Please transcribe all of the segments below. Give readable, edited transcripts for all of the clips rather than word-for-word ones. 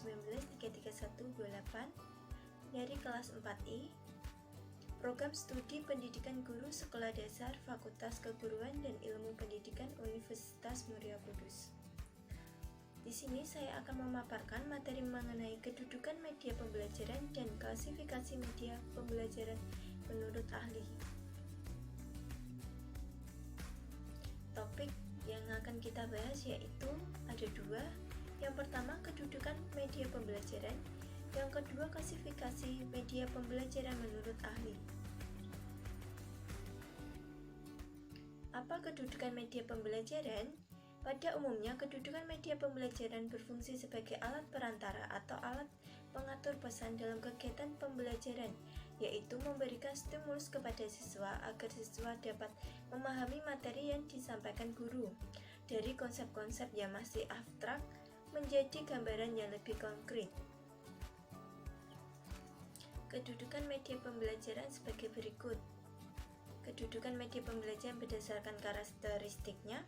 2019-33128 dari kelas 4I, Program Studi Pendidikan Guru Sekolah Dasar Fakultas Keguruan dan Ilmu Pendidikan Universitas Muria Kudus. Di sini saya akan memaparkan materi mengenai kedudukan media pembelajaran dan klasifikasi media pembelajaran menurut ahli. Topik yang akan kita bahas yaitu ada dua. Yang pertama, kedudukan media pembelajaran. Yang kedua, klasifikasi media pembelajaran menurut ahli. Apa kedudukan media pembelajaran? Pada umumnya, kedudukan media pembelajaran berfungsi sebagai alat perantara atau alat pengatur pesan dalam kegiatan pembelajaran, yaitu memberikan stimulus kepada siswa agar siswa dapat memahami materi yang disampaikan guru, dari konsep-konsep yang masih abstrak menjadi gambaran yang lebih konkret. Kedudukan media pembelajaran sebagai berikut. Kedudukan media pembelajaran berdasarkan karakteristiknya.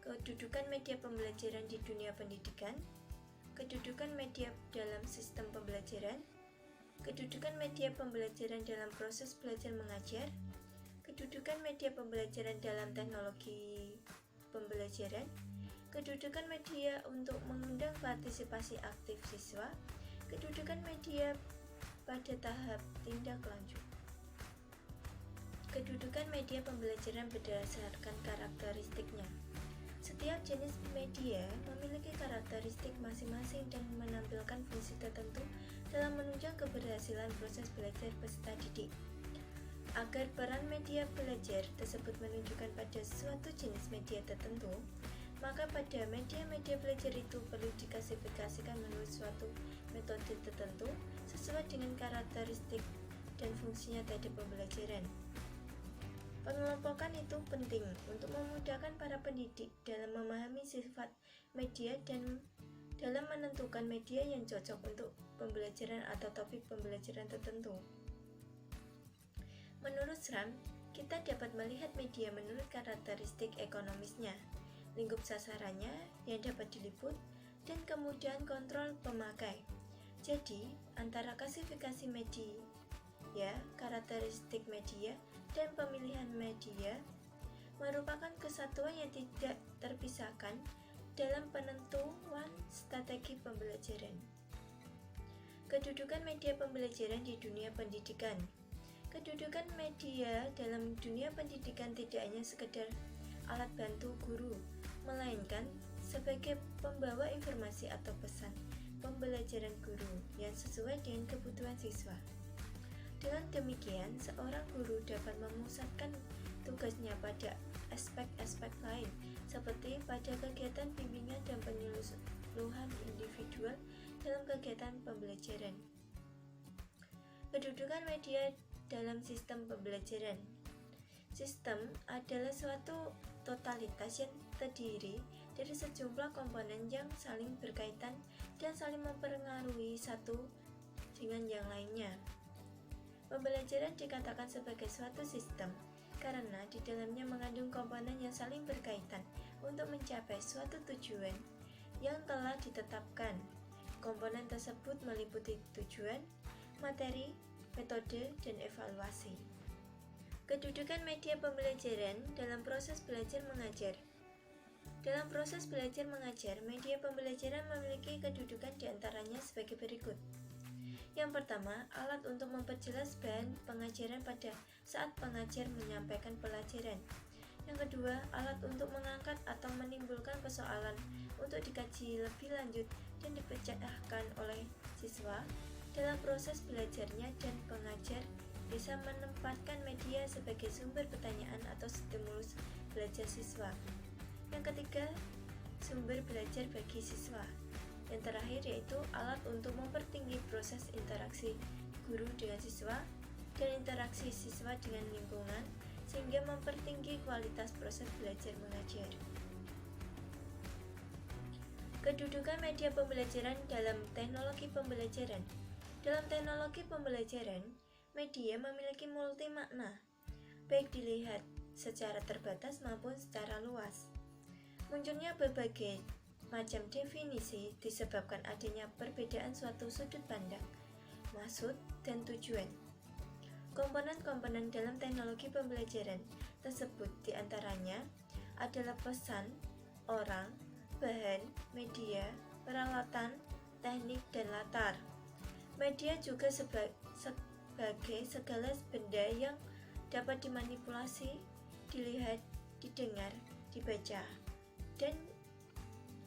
Kedudukan media pembelajaran di dunia pendidikan, kedudukan media dalam sistem pembelajaran, kedudukan media pembelajaran dalam proses belajar mengajar, kedudukan media pembelajaran dalam teknologi pembelajaran, kedudukan media untuk mengundang partisipasi aktif siswa, kedudukan media pada tahap tindak lanjut. Kedudukan media pembelajaran berdasarkan karakteristiknya. Setiap jenis media memiliki karakteristik masing-masing dan menampilkan fungsi tertentu dalam menunjang keberhasilan proses belajar peserta didik. Agar peran media belajar tersebut menunjukkan pada suatu jenis media tertentu, maka pada media-media belajar itu perlu diklasifikasikan menurut suatu metode tertentu sesuai dengan karakteristik dan fungsinya terhadap pembelajaran. Pengelompokan itu penting untuk memudahkan para pendidik dalam memahami sifat media dan dalam menentukan media yang cocok untuk pembelajaran atau topik pembelajaran tertentu. Menurut SRAM, kita dapat melihat media menurut karakteristik ekonomisnya, lingkup sasarannya yang dapat diliput, dan kemudahan kontrol pemakai. Jadi, antara klasifikasi media, karakteristik media, dan pemilihan media merupakan kesatuan yang tidak terpisahkan dalam penentuan strategi pembelajaran. Kedudukan media pembelajaran di dunia pendidikan. Kedudukan media dalam dunia pendidikan tidak hanya sekedar alat bantu guru, melainkan sebagai pembawa informasi atau pesan pembelajaran guru yang sesuai dengan kebutuhan siswa. Dengan demikian, seorang guru dapat memusatkan tugasnya pada aspek-aspek lain, seperti pada kegiatan bimbingan dan penyuluhan individual dalam kegiatan pembelajaran. Kedudukan media dalam sistem pembelajaran. Sistem adalah suatu totalitas yang terdiri dari sejumlah komponen yang saling berkaitan dan saling mempengaruhi satu dengan yang lainnya. Pembelajaran dikatakan sebagai suatu sistem karena di dalamnya mengandung komponen yang saling berkaitan untuk mencapai suatu tujuan yang telah ditetapkan. Komponen tersebut meliputi tujuan, materi, metode, dan evaluasi. Kedudukan media pembelajaran dalam proses belajar mengajar. Dalam proses belajar mengajar, media pembelajaran memiliki kedudukan diantaranya sebagai berikut. Yang pertama, alat untuk memperjelas bahan pengajaran pada saat pengajar menyampaikan pelajaran. Yang kedua, alat untuk mengangkat atau menimbulkan persoalan untuk dikaji lebih lanjut dan dipecahkan oleh siswa. Dalam proses belajarnya dan pengajar bisa menempatkan media sebagai sumber pertanyaan atau stimulus belajar siswa. Yang ketiga, sumber belajar bagi siswa. Yang terakhir yaitu alat untuk mempertinggi proses interaksi guru dengan siswa dan interaksi siswa dengan lingkungan sehingga mempertinggi kualitas proses belajar mengajar. Kedudukan media pembelajaran dalam teknologi pembelajaran. Dalam teknologi pembelajaran, media memiliki multi makna, baik dilihat secara terbatas maupun secara luas. Munculnya berbagai macam definisi disebabkan adanya perbedaan suatu sudut pandang, maksud, dan tujuan. Komponen-komponen dalam teknologi pembelajaran tersebut diantaranya adalah pesan, orang, bahan, media, peralatan, teknik, dan latar. Media juga sebagai segala benda yang dapat dimanipulasi, dilihat, didengar, dibaca, dan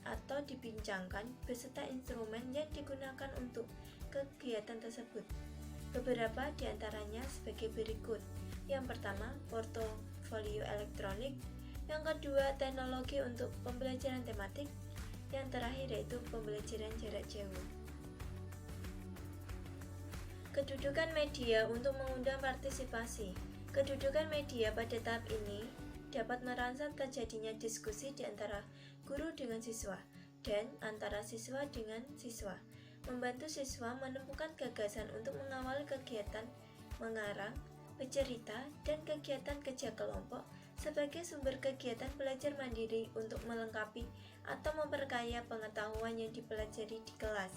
atau dibincangkan beserta instrumen yang digunakan untuk kegiatan tersebut. Beberapa di antaranya sebagai berikut. Yang pertama, portofolio elektronik. Yang kedua, teknologi untuk pembelajaran tematik. Yang terakhir yaitu pembelajaran jarak jauh. Kedudukan media untuk mengundang partisipasi. Kedudukan media pada tahap ini dapat merangsang terjadinya diskusi di antara guru dengan siswa dan antara siswa dengan siswa, membantu siswa menemukan gagasan untuk mengawali kegiatan mengarang, bercerita, dan kegiatan kerja kelompok sebagai sumber kegiatan belajar mandiri untuk melengkapi atau memperkaya pengetahuan yang dipelajari di kelas,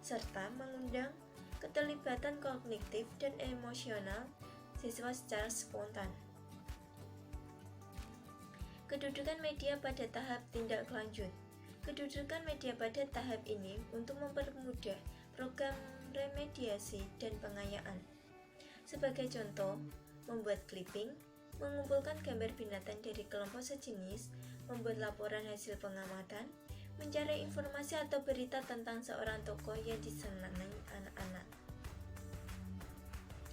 serta mengundang keterlibatan kognitif dan emosional siswa secara spontan. Kedudukan media pada tahap tindak lanjut. Kedudukan media pada tahap ini untuk mempermudah program remediasi dan pengayaan. Sebagai contoh, membuat clipping, mengumpulkan gambar binatang dari kelompok sejenis, membuat laporan hasil pengamatan, mencari informasi atau berita tentang seorang tokoh yang disenangi anak-anak.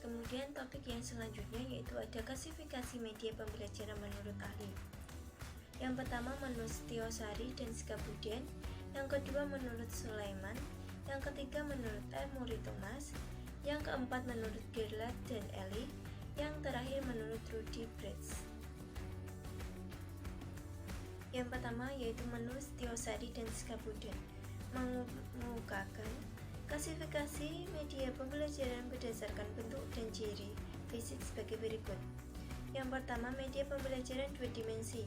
Kemudian topik yang selanjutnya yaitu ada klasifikasi media pembelajaran menurut ahli. Yang pertama menurut Stiosari dan Skabuden, yang kedua menurut Sulaiman, yang ketiga menurut Emory Thomas, yang keempat menurut Gerlach dan Eli, yang terakhir menurut Rudy Bretz. Yang pertama yaitu menurut Stiosari dan Skabuden, mengemukakan klasifikasi media pembelajaran berdasarkan bentuk dan ciri fisik sebagai berikut. Yang pertama, media pembelajaran dua dimensi,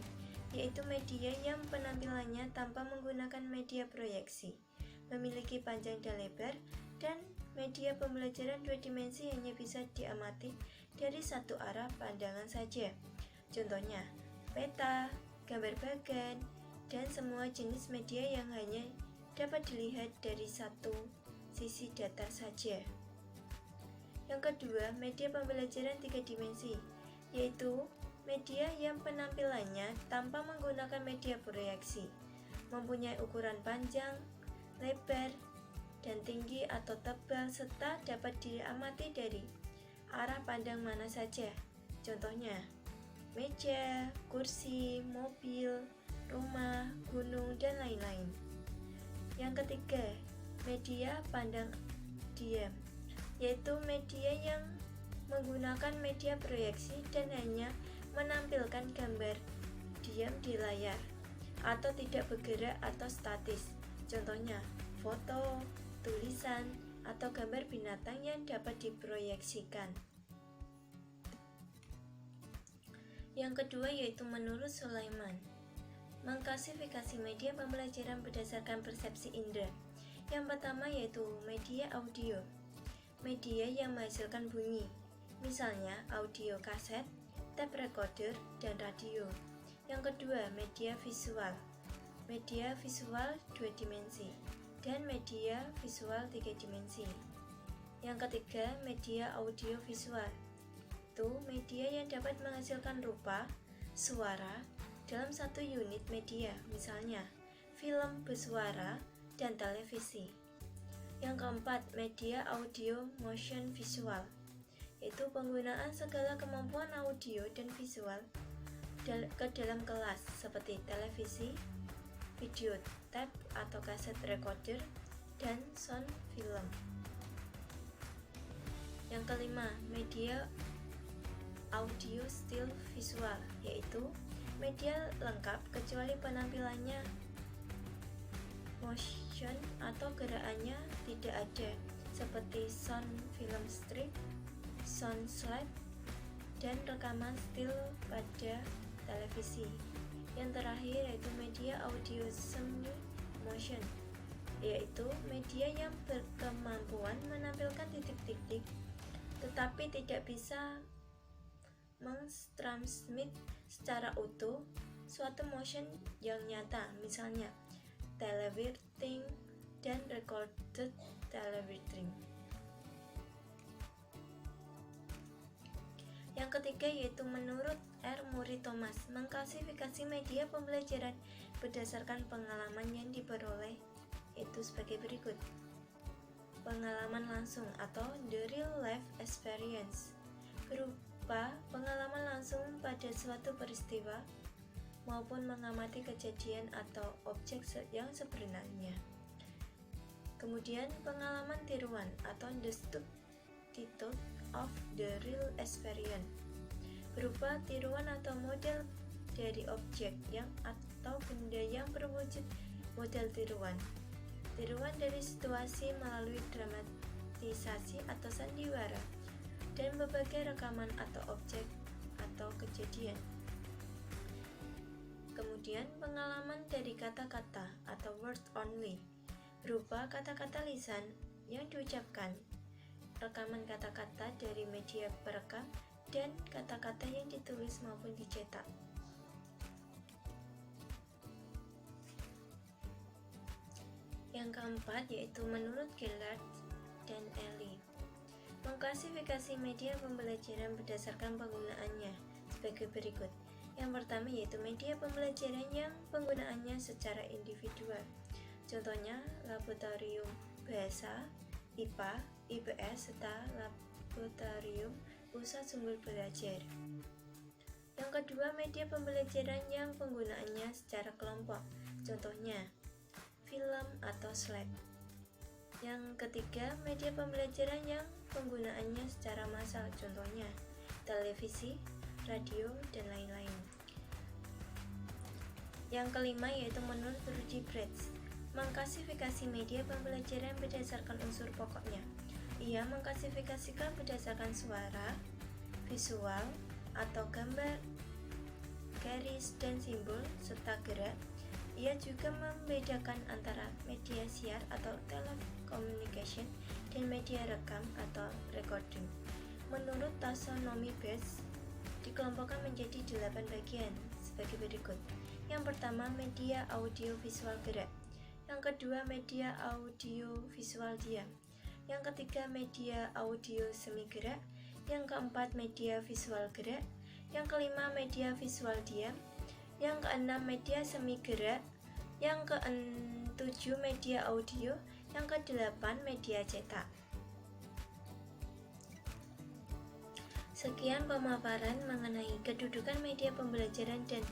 yaitu media yang penampilannya tanpa menggunakan media proyeksi, memiliki panjang dan lebar, dan media pembelajaran dua dimensi hanya bisa diamati dari satu arah pandangan saja. Contohnya, peta, gambar bagan, dan semua jenis media yang hanya dapat dilihat dari satu sisi datar saja. Yang kedua, media pembelajaran tiga dimensi, yaitu media yang penampilannya tanpa menggunakan media proyeksi, mempunyai ukuran panjang, lebar, dan tinggi atau tebal, serta dapat diamati dari arah pandang mana saja. Contohnya, meja, kursi, mobil, rumah, gunung, dan lain-lain. Yang ketiga, media pandang diam, yaitu media yang menggunakan media proyeksi dan hanya menampilkan gambar diam di layar atau tidak bergerak atau statis. Contohnya, foto, tulisan, atau gambar binatang yang dapat diproyeksikan. Yang kedua yaitu menurut Sulaiman, mengklasifikasi media pembelajaran berdasarkan persepsi indera. Yang pertama yaitu media audio, media yang menghasilkan bunyi, misalnya audio kaset, tape recorder, dan radio. Yang kedua, media visual dua dimensi, dan media visual tiga dimensi. Yang ketiga, media audio visual, itu media yang dapat menghasilkan rupa, suara dalam satu unit media, misalnya film bersuara dan televisi. Yang keempat, media audio motion visual, yaitu penggunaan segala kemampuan audio dan visual ke dalam kelas seperti televisi, video tape atau kaset recorder, dan sound film. Yang kelima, media audio still visual, yaitu media lengkap kecuali penampilannya motion atau gerakannya tidak ada, seperti sound film strip, sound slide, dan rekaman still pada televisi. Yang terakhir yaitu media audio semi motion, yaitu media yang berkemampuan menampilkan titik-titik tetapi tidak bisa mentransmit secara utuh suatu motion yang nyata, misalnya televiting dan recorded televiting. Yang ketiga yaitu menurut R. Murray Thomas, mengklasifikasi media pembelajaran berdasarkan pengalaman yang diperoleh itu sebagai berikut. Pengalaman langsung atau the real life experience berupa pengalaman langsung pada suatu peristiwa maupun mengamati kejadian atau objek yang sebenarnya. Kemudian pengalaman tiruan atau the substitute of the real experience berupa tiruan atau model dari objek yang atau benda yang berwujud model tiruan. Tiruan dari situasi melalui dramatisasi atau sandiwara dan berbagai rekaman atau objek atau kejadian. Kemudian pengalaman dari kata-kata atau word only berupa kata-kata lisan yang diucapkan, rekaman kata-kata dari media perekam, dan kata-kata yang ditulis maupun dicetak. Yang keempat yaitu menurut Gillard dan Ellie, mengklasifikasi media pembelajaran berdasarkan penggunaannya sebagai berikut. Yang pertama yaitu media pembelajaran yang penggunaannya secara individual. Contohnya laboratorium bahasa, IPA, IPS, serta laboratorium pusat sumber belajar. Yang kedua, media pembelajaran yang penggunaannya secara kelompok. Contohnya film atau slide. Yang ketiga, media pembelajaran yang penggunaannya secara massal, contohnya televisi, radio, dan lain-lain. Yang kelima yaitu menurut Rudy Bretz, mengklasifikasi media pembelajaran berdasarkan unsur pokoknya. Ia mengklasifikasikan berdasarkan suara, visual atau gambar, garis dan simbol, serta gerak. Ia juga membedakan antara media siar atau telecommunication dan media rekam atau recording. Menurut taksonomi Bretz, dikelompokkan menjadi 8 bagian sebagai berikut. Yang pertama, media audio visual gerak. Yang kedua, media audio visual diam. Yang ketiga, media audio semi gerak. Yang keempat, media visual gerak. Yang kelima, media visual diam. Yang keenam, media semi gerak. Yang ketujuh, media audio. Yang kedelapan, media cetak. Sekian pemaparan mengenai kedudukan media pembelajaran dan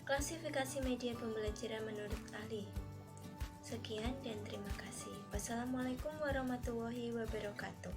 klasifikasi media pembelajaran menurut ahli. Sekian dan terima kasih. Wassalamualaikum warahmatullahi wabarakatuh.